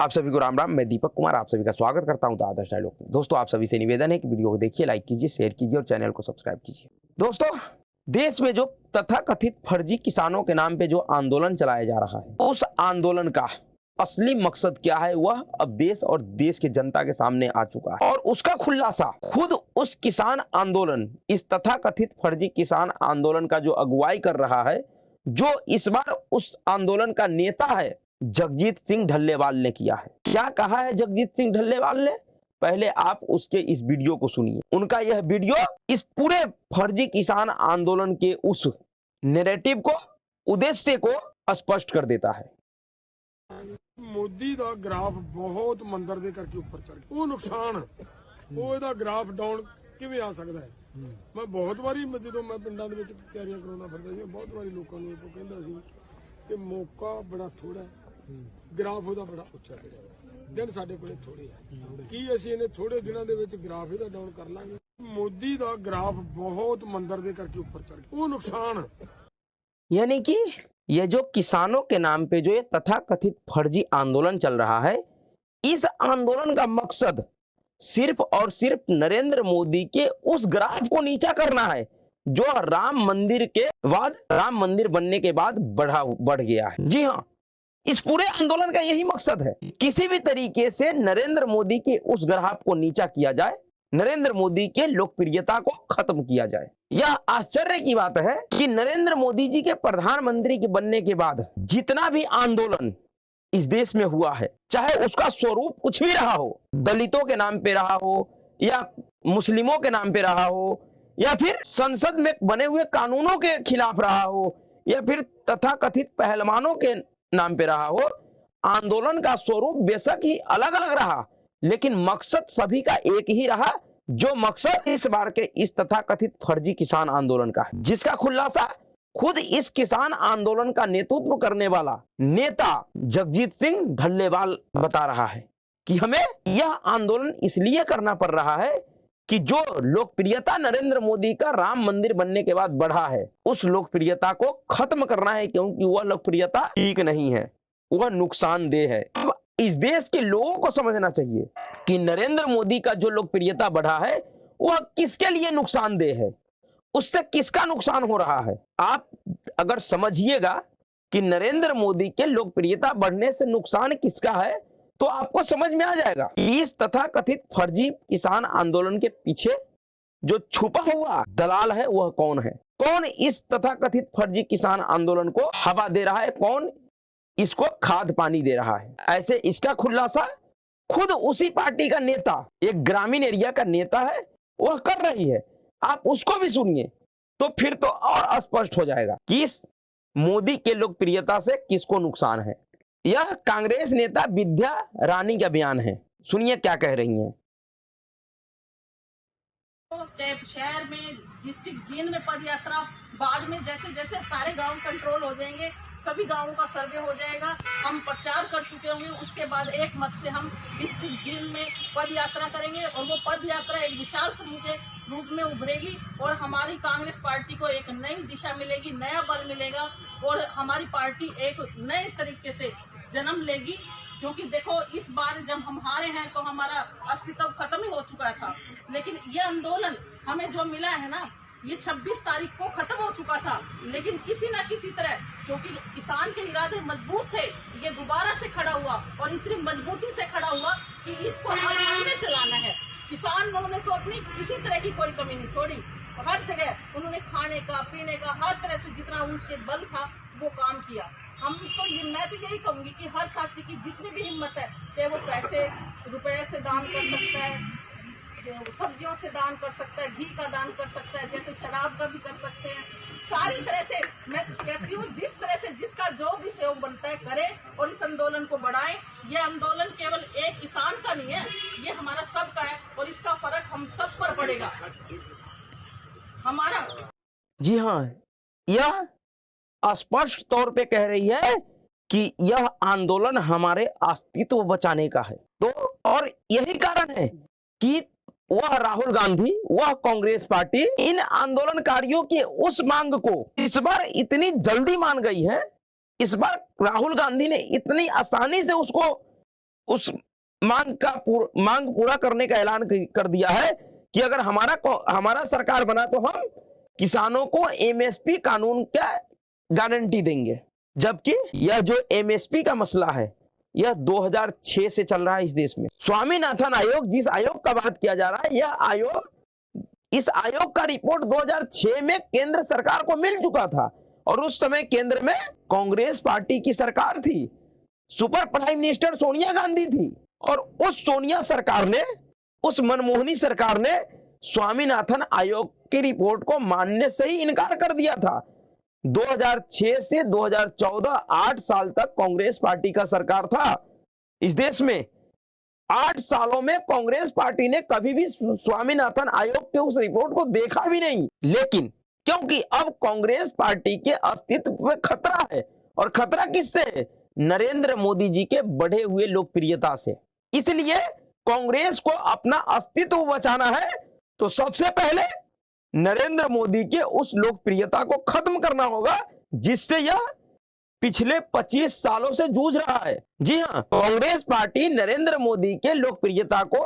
आप सभी को राम राम। मैं दीपक कुमार आप सभी का स्वागत करता हूं द आदर्श डायलॉग में। दोस्तों, आप सभी से निवेदन है कि वीडियो को देखिए, लाइक कीजिए, शेयर कीजिए और चैनल को सब्सक्राइब कीजिए। दोस्तों, देश में जो तथाकथित फर्जी किसानों के नाम पे जो आंदोलन चलाया जा रहा है, उस आंदोलन का असली मकसद क्या है वह अब देश और देश की जनता के सामने आ चुका है और उसका खुलासा खुद उस किसान आंदोलन, इस तथाकथित फर्जी किसान आंदोलन का जो अगुवाई कर रहा है, जो इस बार उस आंदोलन का नेता है, जगजीत सिंह ढल्लेवाल ने किया है। क्या कहा है जगजीत सिंह ढल्लेवाल ने? पहले आप उसके इस वीडियो को सुनिए। उनका यह वीडियो इस पूरे फर्जी किसान आंदोलन के उस नैरेटिव को, उद्देश्य को स्पष्ट कर देता है। ਮੋਦੀ ਦਾ ਗ੍ਰਾਫ ਬਹੁਤ ਮੰਦਰ ਦੇ ਕਰਕੇ ਉੱਪਰ ਚੜ ਗਿਆ। ਉਹ ਨੁਕਸਾਨ ਉਹ ਇਹਦਾ ਗ੍ਰਾਫ ਡਾਊਨ ਕਿਵੇਂ ਆ ਸਕਦਾ ਹੈ? ਮੈਂ ਬਹੁਤ ਵਾਰੀ ਜਦੋਂ ਮੈਂ ਪਿੰਡਾਂ ਦੇ ਵਿੱਚ ਤਿਆਰੀਆਂ ਕਰਾਉਂਦਾ ਫਿਰਦਾ ਸੀ, ਬਹੁਤ ਵਾਰੀ ਲੋਕਾਂ ਨੂੰ ਇਹ ਕਹਿੰਦਾ ਸੀ ਕਿ ਮੌਕਾ ਬੜਾ ਥੋੜਾ ਹੈ, ਗ੍ਰਾਫ ਉਹਦਾ ਬੜਾ ਉੱਚਾ ਚੜਿਆ। ਦਿਨ ਸਾਡੇ ਕੋਲੇ ਥੋੜੇ ਆ, ਕੀ ਅਸੀਂ ਇਹਨੇ ਥੋੜੇ ਦਿਨਾਂ ਦੇ ਵਿੱਚ ਗ੍ਰਾਫ ਇਹਦਾ ਡਾਊਨ ਕਰ ਲਾਂਗੇ? ਮੋਦੀ ਦਾ ਗ੍ਰਾਫ ਬਹੁਤ ਮੰਦਰ ਦੇ ਕਰਕੇ ਉੱਪਰ ਚੜ ਗਿਆ। ਉਹ ਨੁਕਸਾਨ यानी कि ये जो किसानों के नाम पे जो ये तथाकथित फर्जी आंदोलन चल रहा है, इस आंदोलन का मकसद सिर्फ और सिर्फ नरेंद्र मोदी के उस ग्राफ को नीचा करना है जो राम मंदिर के बाद, राम मंदिर बनने के बाद बढ़ गया है। जी हाँ, इस पूरे आंदोलन का यही मकसद है, किसी भी तरीके से नरेंद्र मोदी के उस ग्राफ को नीचा किया जाए, नरेंद्र मोदी के लोकप्रियता को खत्म किया जाए। यह आश्चर्य की बात है कि नरेंद्र मोदी जी के प्रधानमंत्री के बनने के बाद जितना भी आंदोलन इस देश में हुआ है, चाहे उसका स्वरूप कुछ भी रहा हो, दलितों के नाम पे रहा हो या मुस्लिमों के नाम पे रहा हो या फिर संसद में बने हुए कानूनों के खिलाफ रहा हो या फिर तथाकथित पहलवानों के नाम पे रहा हो, आंदोलन का स्वरूप बेशक ही अलग अलग रहा, लेकिन मकसद सभी का एक ही रहा, जो मकसद इस बार के इस तथाकथित फर्जी किसान आंदोलन का है, जिसका खुलासा खुद इस किसान आंदोलन का नेतृत्व करने वाला नेता जगजीत सिंह ढल्लेवाल बता रहा है कि हमें यह आंदोलन इसलिए करना पड़ रहा है कि जो लोकप्रियता नरेंद्र मोदी का राम मंदिर बनने के बाद बढ़ा है, उस लोकप्रियता को खत्म करना है, क्योंकि वह लोकप्रियता ठीक नहीं है, वह नुकसानदेह है। अब इस देश के लोगों को समझना चाहिए कि नरेंद्र मोदी का जो लोकप्रियता बढ़ा है वह किसके लिए नुकसानदेह है, उससे किसका नुकसान हो रहा है। आप अगर समझिएगा कि नरेंद्र मोदी के लोकप्रियता बढ़ने से नुकसान किसका है, तो आपको समझ में आ जाएगा कि इस तथाकथित फर्जी किसान आंदोलन के पीछे जो छुपा हुआ दलाल है वह कौन है, कौन इस तथाकथित फर्जी किसान आंदोलन को हवा दे रहा है, कौन इसको खाद पानी दे रहा है। ऐसे इसका खुलासा खुद उसी पार्टी का नेता, एक ग्रामीण एरिया का नेता है, वह कर रही है। आप उसको भी सुनिए तो फिर तो और स्पष्ट हो जाएगा कि इस मोदी के लोकप्रियता से किसको नुकसान है। यह कांग्रेस नेता विद्या रानी का बयान है, सुनिए क्या कह रही हैं। चाहे शहर में, डिस्ट्रिक्ट जींद में पद यात्रा, बाद में जैसे जैसे सारे गांव कंट्रोल हो जाएंगे, सभी गांवों का सर्वे हो जाएगा, हम प्रचार कर चुके होंगे, उसके बाद एक मत से हम डिस्ट्रिक्ट जींद में पद यात्रा करेंगे और वो पद यात्रा एक विशाल समूह के रूप में उभरेगी और हमारी कांग्रेस पार्टी को एक नई दिशा मिलेगी, नया बल मिलेगा और हमारी पार्टी एक नए तरीके से जन्म लेगी। क्योंकि देखो, इस बार जब हम हारे हैं तो हमारा अस्तित्व खत्म ही हो चुका था, लेकिन ये आंदोलन हमें जो मिला है ना, ये 26 तारीख को खत्म हो चुका था, लेकिन किसी न किसी तरह, क्योंकि किसान के इरादे मजबूत थे, ये दोबारा से खड़ा हुआ और इतनी मजबूती से खड़ा हुआ कि इसको आगे चलाना है। किसानों ने तो अपनी किसी तरह की कोई कमी नहीं छोड़ी, हर जगह उन्होंने खाने का, पीने का, हर तरह से जितना उनके बल था वो काम किया। हम तो मैं तो यही कहूंगी कि हर साथी की जितनी भी हिम्मत है, चाहे वो पैसे रुपए से दान कर सकता है, सब्जियों से दान कर सकता है, घी का दान कर सकता है, जैसे शराब का भी कर सकते हैं, सारी तरह से मैं कहती हूँ जिस तरह से जिसका जो भी सहयोग बनता है करे और इस आंदोलन को बढ़ाएं। ये आंदोलन केवल एक किसान का नहीं है, ये हमारा सबका है और इसका फर्क हम सब पर पड़ेगा हमारा। जी हाँ, यह स्पष्ट तौर पे कह रही है कि यह आंदोलन हमारे अस्तित्व बचाने का है। तो और यही कारण है कि वह राहुल गांधी, वह कांग्रेस पार्टी इन आंदोलनकारियों की उस मांग को इस बार इतनी जल्दी मान गई है। इस बार राहुल गांधी ने इतनी आसानी से उसको उस मांग पूरा करने का ऐलान कर दिया है कि अगर हमारा सरकार बना तो हम किसानों को एमएसपी कानून का गारंटी देंगे। जबकि यह जो एमएसपी का मसला है यह 2006 से चल रहा है इस देश में। स्वामीनाथन आयोग, जिस आयोग का बात किया जा रहा है, इस आयोग का रिपोर्ट 2006 में केंद्र सरकार को मिल चुका था और उस समय केंद्र में कांग्रेस पार्टी की सरकार थी, super prime minister Sonia Gandhi थी और उस मनमोहनी सरकार ने स्वामीनाथन आयोग की रिपोर्ट को मानने से ही इनकार कर दिया था। 2006 से 2014 8 साल तक कांग्रेस पार्टी का सरकार था इस देश में। 8 सालों में कांग्रेस पार्टी ने कभी भी स्वामीनाथन आयोग के उस रिपोर्ट को देखा भी नहीं। लेकिन क्योंकि अब कांग्रेस पार्टी के अस्तित्व में खतरा है, और खतरा किससे है? नरेंद्र मोदी जी के बढ़े हुए लोकप्रियता से। इसलिए कांग्रेस को अपना अस्तित्व बचाना है तो सबसे पहले नरेंद्र मोदी के उस लोकप्रियता को खत्म करना होगा जिससे यह पिछले 25 सालों से जूझ रहा है। जी हां, कांग्रेस पार्टी नरेंद्र मोदी के लोकप्रियता को,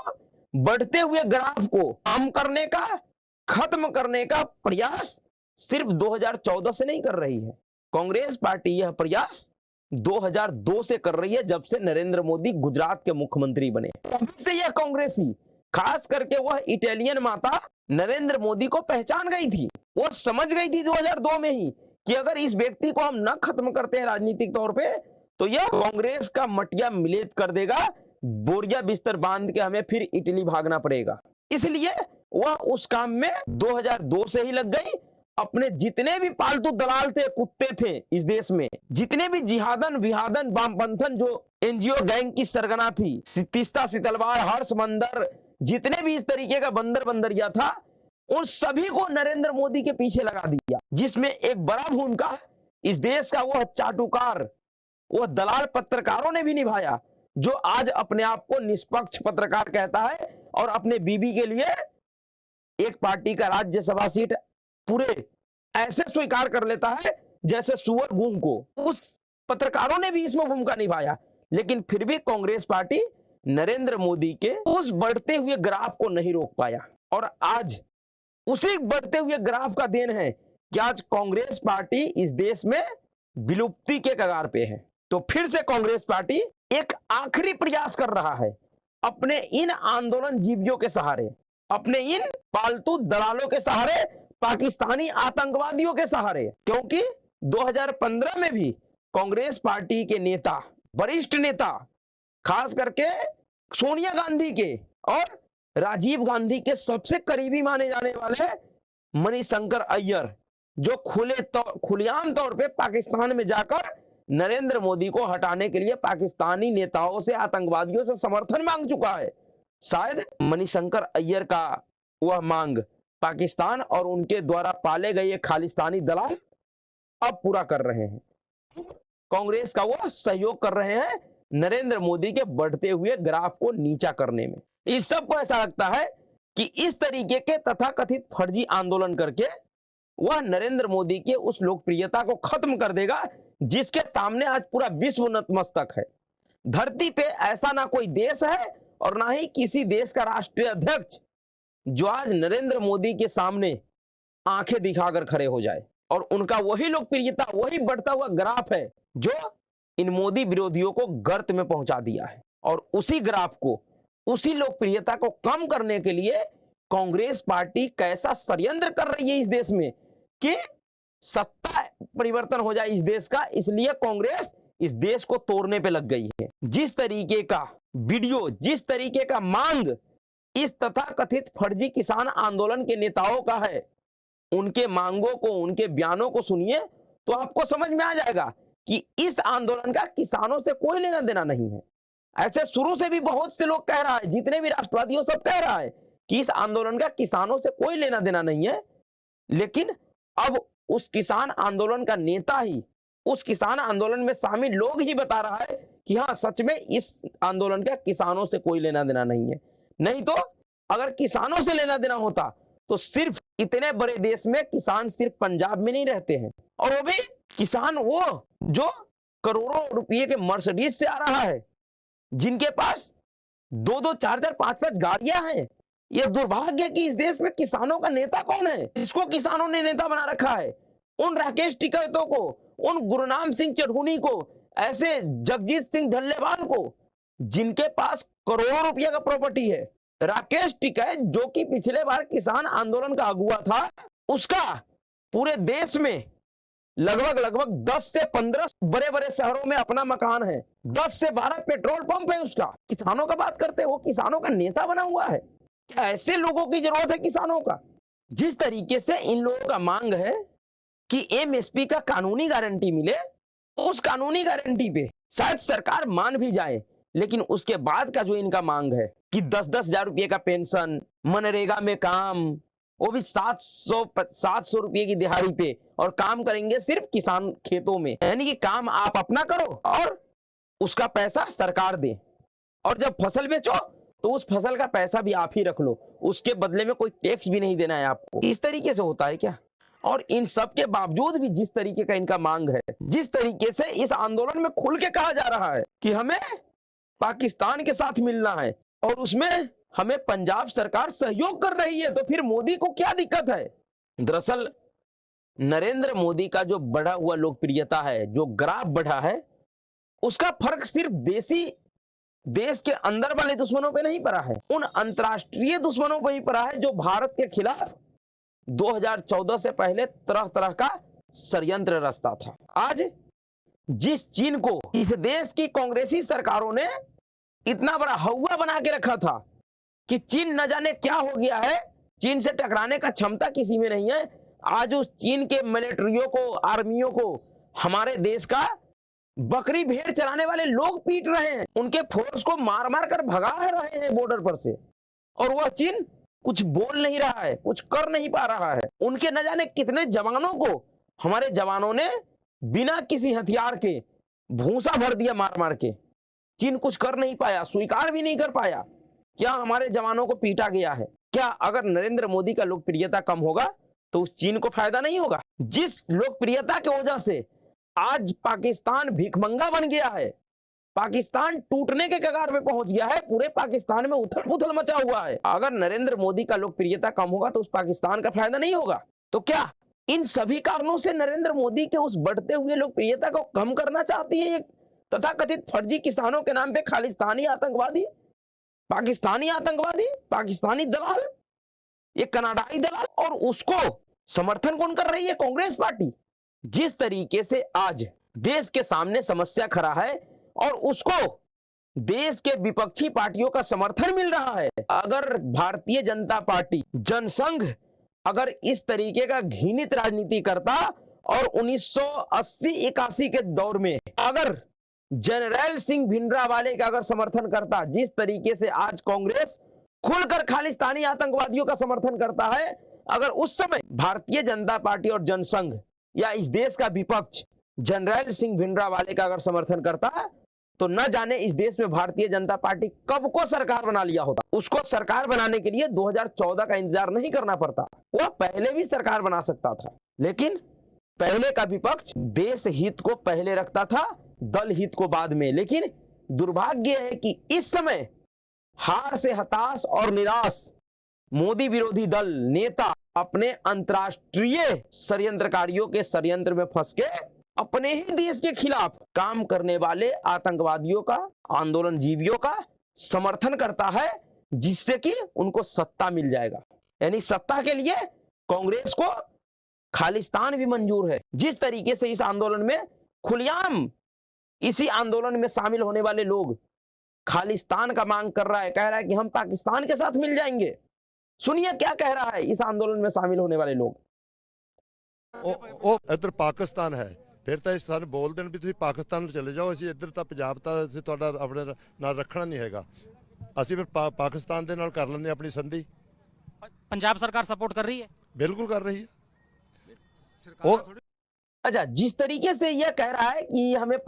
बढ़ते हुए ग्राफ को कम करने का, खत्म करने का प्रयास सिर्फ 2014 से नहीं कर रही है। कांग्रेस पार्टी यह प्रयास 2002 से कर रही है, जब से नरेंद्र मोदी गुजरात के मुख्यमंत्री बने। तब से यह कांग्रेसी, खास करके वह इटालियन माता नरेंद्र मोदी को पहचान गई थी। वो समझ गई थी 2002 में ही कि अगर इस व्यक्ति को हम न खत्म करते हैं राजनीतिक तौर पे तो यह कांग्रेस का मटिया मिलेत कर देगा, बोरिया बिस्तर बांध के हमें फिर इटली भागना पड़ेगा। इसलिए वह उस काम में 2002 से ही लग गई। अपने जितने भी पालतू दलाल थे, कुत्ते थे इस देश में, जितने भी जिहादन विहादन वामपंथन जो एनजीओ गैंग की सरगना थी, तीस्ता सितलवार, हर्ष मंदर, जितने भी इस तरीके का बंदरिया था, उन सभी को नरेंद्र मोदी के पीछे लगा दिया। जिसमें एक बड़ा भूमिका इस देश का वह चाटुकार, वह दलाल पत्रकारों ने भी निभाया, जो आज अपने आप को निष्पक्ष पत्रकार कहता है और अपने बीबी के लिए एक पार्टी का राज्यसभा सीट पूरे ऐसे स्वीकार कर लेता है जैसे सुअर गूंग को। उस पत्रकारों ने भी इसमें भूमिका निभाया, लेकिन फिर भी कांग्रेस पार्टी नरेंद्र मोदी के उस बढ़ते हुए ग्राफ को नहीं रोक पाया। और आज उसी बढ़ते हुए ग्राफ का देन है कि आज कांग्रेस पार्टी इस देश में विलुप्ति के कगार पे है। तो फिर से कांग्रेस पार्टी एक आखिरी प्रयास कर रहा है अपने इन आंदोलन जीवियों के सहारे, अपने इन पालतू दलालों के सहारे, पाकिस्तानी आतंकवादियों के सहारे। क्योंकि 2015 में भी कांग्रेस पार्टी के नेता, वरिष्ठ नेता, खास करके सोनिया गांधी के और राजीव गांधी के सबसे करीबी माने जाने वाले मणिशंकर अय्यर, जो खुलेआम तौर पे पाकिस्तान में जाकर नरेंद्र मोदी को हटाने के लिए पाकिस्तानी नेताओं से, आतंकवादियों से समर्थन मांग चुका है। शायद मणिशंकर अय्यर का वह मांग पाकिस्तान और उनके द्वारा पाले गए ये खालिस्तानी दलाल अब पूरा कर रहे हैं। कांग्रेस का वह सहयोग कर रहे हैं नरेंद्र मोदी के बढ़ते हुए ग्राफ को नीचा करने में। इस सब को ऐसा लगता है कि इस तरीके के तथाकथित फर्जी आंदोलन करके वह नरेंद्र मोदी के उस लोकप्रियता को खत्म कर देगा जिसके सामने आज पूरा विश्व नतमस्तक है। धरती पे ऐसा ना कोई देश है और ना ही किसी देश का राष्ट्रीय अध्यक्ष जो आज नरेंद्र मोदी के सामने आंखें दिखाकर खड़े हो जाए। और उनका वही लोकप्रियता, वही बढ़ता हुआ ग्राफ है जो इन मोदी विरोधियों को गर्त में पहुंचा दिया है। और उसी ग्राफ को, उसी लोकप्रियता को कम करने के लिए कांग्रेस पार्टी कैसा षड्यंत्र कर रही है इस देश में कि सत्ता परिवर्तन हो जाए इस देश का। इसलिए कांग्रेस इस देश को तोड़ने पे लग गई है। जिस तरीके का वीडियो, जिस तरीके का मांग इस तथाकथित फर्जी किसान आंदोलन के नेताओं का है, उनके मांगों को, उनके बयानों को सुनिए तो आपको समझ में आ जाएगा कि इस आंदोलन का किसानों से कोई लेना देना नहीं है। ऐसे शुरू से भी बहुत से लोग कह रहा है, जितने भी राष्ट्रवादियों सब कह रहा है कि इस आंदोलन का किसानों से कोई लेना देना नहीं है। लेकिन अब उस किसान आंदोलन का नेता ही, उस किसान आंदोलन में शामिल लोग ही बता रहा है कि हाँ, सच में इस आंदोलन का किसानों से कोई लेना देना नहीं है। नहीं तो अगर किसानों से लेना देना होता तो सिर्फ इतने बड़े देश में किसान सिर्फ पंजाब में नहीं रहते हैं, और वो भी किसान वो जो करोड़ों रुपये के मर्सिडीज से आ रहा है, जिनके पास 2-2, 4-4, 5-5 गाड़ियां हैं। यह दुर्भाग्य है कि इस देश में किसानों का नेता कौन है, जिसको किसानों ने नेता बना रखा है। उन राकेश टिकैतों को, उन गुरनाम सिंह चढ़ूनी को, ऐसे जगजीत सिंह ढल्लेवाल को, जिनके पास करोड़ों रुपया का प्रॉपर्टी है। राकेश टिकैत जो कि पिछले बार किसान आंदोलन का अगुआ था, उसका पूरे देश में लगभग 10 से 15 बड़े बड़े शहरों में अपना मकान है, 10 से 12 पेट्रोल पंप है उसका। किसानों का बात करते हैं, वो किसानों का नेता बना हुआ है। क्या ऐसे लोगों की जरूरत है किसानों का? जिस तरीके से इन लोगों का मांग है कि एमएसपी का कानूनी गारंटी मिले, उस कानूनी गारंटी पे शायद सरकार मान भी जाए, लेकिन उसके बाद का जो इनका मांग है कि 10-10 हजार रुपये का पेंशन, मनरेगा में काम, वो भी 700 रुपये की दिहाड़ी पे, और काम करेंगे सिर्फ किसान खेतों में, यानी कि काम आप अपना करो और उसका पैसा सरकार दे, और जब फसल बेचो तो उस फसल का पैसा भी आप ही रख लो, उसके बदले में कोई टैक्स भी नहीं देना है आपको। इस तरीके से होता है क्या? और इन सब के बावजूद भी जिस तरीके का इनका मांग है, जिस तरीके से इस आंदोलन में खुल के कहा जा रहा है कि हमें पाकिस्तान के साथ मिलना है और उसमें हमें पंजाब सरकार सहयोग कर रही है, तो फिर मोदी को क्या दिक्कत है? दरअसल नरेंद्र मोदी का जो बढ़ा हुआ लोकप्रियता है, जो ग्राफ बढ़ा है, उसका फर्क सिर्फ देश के अंदर वाले दुश्मनों पे नहीं पड़ा है, उन अंतर्राष्ट्रीय दुश्मनों पे ही पड़ा है जो भारत के खिलाफ 2014 से पहले तरह तरह का षड्यंत्र रचता था। आज जिस चीन को इस देश की कांग्रेसी सरकारों ने इतना बड़ा हौवा बना के रखा था कि चीन न जाने क्या हो गया है, चीन से टकराने का क्षमता किसी में नहीं है, आज उस चीन के मिलिट्रियों को, आर्मियों को हमारे देश का बकरी भेड़ चराने वाले लोग पीट रहे हैं, उनके फोर्स को मार मार कर भगा रहे हैं बॉर्डर पर से, और वह चीन कुछ बोल नहीं रहा है, कुछ कर नहीं पा रहा है। उनके न जाने कितने जवानों को हमारे जवानों ने बिना किसी हथियार के भूसा भर दिया मार मार के। चीन कुछ कर नहीं पाया, स्वीकार भी नहीं कर पाया। क्या हमारे जवानों को पीटा गया है? क्या अगर नरेंद्र मोदी का लोकप्रियता कम होगा तो उस चीन को फायदा नहीं होगा? जिस लोकप्रियता की वजह से आज पाकिस्तान भिखमंगा बन गया है, पाकिस्तान टूटने के कगार पे पहुंच गया है, पूरे पाकिस्तान में उथल पुथल मचा हुआ है। अगर नरेंद्र मोदी का लोकप्रियता कम होगा तो उस पाकिस्तान का फायदा नहीं होगा। तो क्या इन सभी कारणों से नरेंद्र मोदी के उस बढ़ते हुए लोकप्रियता को कम करना चाहती है तथाकथित फर्जी किसानों के नाम पे खालिस्तानी आतंकवादी, पाकिस्तानी दलाल, ये कनाडाई दलाल, और उसको समर्थन कौन कर रही है? कांग्रेस पार्टी। जिस तरीके से आज देश के सामने समस्या खड़ा है और उसको देश के विपक्षी पार्टियों का समर्थन मिल रहा है, अगर भारतीय जनता पार्टी, जनसंघ अगर इस तरीके का घृणित राजनीति करता और 1980-81 के दौर में अगर जनरल सिंह भिंडरावाले का अगर समर्थन करता, जिस तरीके से आज कांग्रेस खुलकर खालिस्तानी आतंकवादियों का समर्थन करता है, अगर उस समय भारतीय जनता पार्टी और जनसंघ या इस देश का विपक्ष जनरल सिंह भिंडरावाले का अगर समर्थन करता है, तो न जाने इस देश में भारतीय जनता पार्टी कब को सरकार बना लिया होता। उसको सरकार बनाने के लिए 2014 का इंतजार नहीं करना पड़ता, वह पहले भी सरकार बना सकता था। लेकिन पहले का विपक्ष देश हित को पहले रखता था, दल हित को बाद में। लेकिन दुर्भाग्य है कि इस समय हार से हताश और निराश मोदी विरोधी दल नेता अपने अंतर्राष्ट्रीय षड्यंत्रकारियों के षड्यंत्र में फंस के अपने ही देश के खिलाफ काम करने वाले आतंकवादियों का, आंदोलनजीवियों का समर्थन करता है, जिससे कि उनको सत्ता मिल जाएगा। यानी सत्ता के लिए कांग्रेस को खालिस्तान भी मंजूर है। जिस तरीके से इस आंदोलन में खुलेआम इसी आंदोलन में शामिल होने वाले लोग खालिस्तान का मांग कर रहा है, कह रहा है कि हम पाकिस्तान के साथ मिल जाएंगे। सुनिए क्या कह रहा है इस आंदोलन में शामिल होने वाले लोग। इधर पाकिस्तान है, फिर तो इस सारे बोल देन भी तुसीं पाकिस्तान चले जाओ, असीं इधर तां पंजाब तां असीं तुहाडा अपने नाल रखना नहीं हैगा, असीं फिर पाकिस्तान दे नाल कर लैंदे अपनी संधि। पंजाब सरकार सपोर्ट कर रही है? बिल्कुल कर रही है। अच्छा, जिस तरीके से यह कह रहा है कि हमें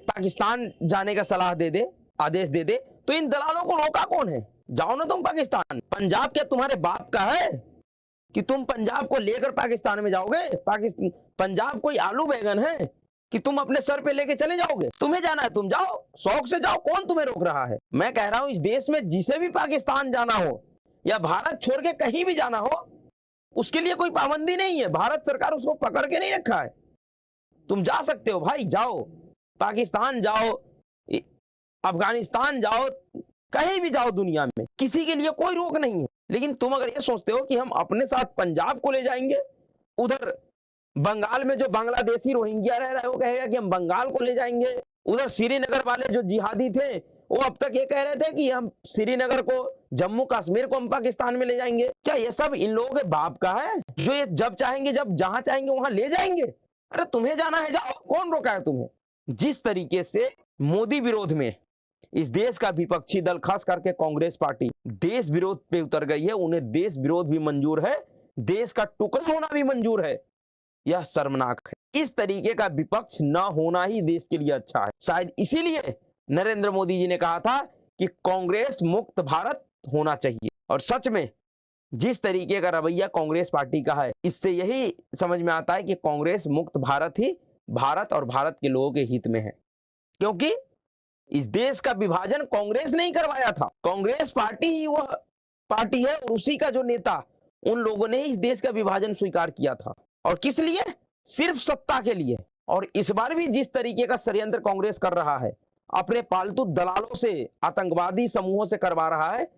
पाकिस्तान जाने का सलाह दे दे, आदेश दे दे, तो इन दलालों को रोका कौन है? जाओ ना तुम पाकिस्तान। पंजाब क्या तुम्हारे बाप का है कि तुम पंजाब को लेकर पाकिस्तान में जाओगे? पंजाब कोई आलू बैगन है कि तुम अपने सर पे लेके चले जाओगे? तुम्हें जाना है तुम जाओ, शौक से जाओ, कौन तुम्हें रोक रहा है? मैं कह रहा हूं इस देश में जिसे भी पाकिस्तान जाना हो या भारत छोड़ के कहीं भी जाना हो, उसके लिए कोई पाबंदी नहीं है। भारत सरकार उसको पकड़ के नहीं रखा है। तुम जा सकते हो भाई, जाओ, पाकिस्तान जाओ, अफगानिस्तान जाओ, कहीं भी जाओ दुनिया में, किसी के लिए कोई रोक नहीं है। लेकिन तुम अगर ये सोचते हो कि हम अपने साथ पंजाब को ले जाएंगे, उधर बंगाल में जो बांग्लादेशी रोहिंग्या रह रहा है वो कहेगा कि हम बंगाल को ले जाएंगे, उधर श्रीनगर वाले जो जिहादी थे वो अब तक ये कह रहे थे कि हम श्रीनगर को, जम्मू कश्मीर को हम पाकिस्तान में ले जाएंगे। क्या ये सब इन लोगों के बाप का है जो ये जब चाहेंगे, जब जहां चाहेंगे वहां ले जाएंगे? अरे तुम्हें जाना है जाओ, कौन रोका है तुम्हें? जिस तरीके से मोदी विरोध में इस देश का विपक्षी दल, खास करके कांग्रेस पार्टी, देश विरोध पे उतर गई है, उन्हें देश विरोध भी मंजूर है, देश का टुकड़ा होना भी मंजूर है, यह शर्मनाक है। इस तरीके का विपक्ष ना होना ही देश के लिए अच्छा है। शायद इसीलिए नरेंद्र मोदी जी ने कहा था कि कांग्रेस मुक्त भारत होना चाहिए। और सच में जिस तरीके का रवैया कांग्रेस पार्टी का है, इससे यही समझ में आता है कि कांग्रेस मुक्त भारत ही भारत और भारत के लोगों के हित में है। क्योंकि इस देश का विभाजन कांग्रेस नहीं करवाया था, कांग्रेस पार्टी ही वह पार्टी है और उसी का जो नेता, उन लोगों ने ही इस देश का विभाजन स्वीकार किया था। और किस लिए? सिर्फ सत्ता के लिए। और इस बार भी जिस तरीके का षड्यंत्र कांग्रेस कर रहा है, अपने पालतू दलालों से, आतंकवादी समूहों से करवा रहा है,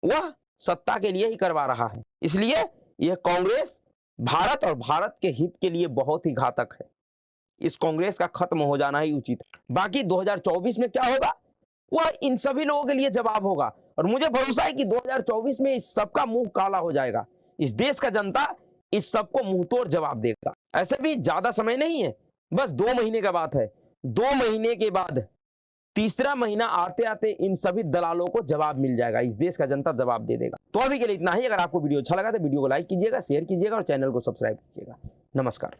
वह सत्ता के लिए ही करवा रहा है। इसलिए यह कांग्रेस भारत और भारत के हित के लिए बहुत ही घातक है। इस कांग्रेस का खत्म हो जाना ही उचित है। बाकी 2024 में क्या होगा वह इन सभी लोगों के लिए जवाब होगा। और मुझे भरोसा है कि 2024 में इस सबका मुंह काला हो जाएगा। इस देश का जनता इस सबको मुंह तोड़ जवाब देगा। ऐसे भी ज्यादा समय नहीं है, बस 2 महीने का बात है। 2 महीने के बाद तीसरा महीना आते आते इन सभी दलालों को जवाब मिल जाएगा, इस देश का जनता जवाब दे देगा। तो अभी के लिए इतना ही। अगर आपको वीडियो अच्छा लगा तो वीडियो को लाइक कीजिएगा, शेयर कीजिएगा और चैनल को सब्सक्राइब कीजिएगा। नमस्कार।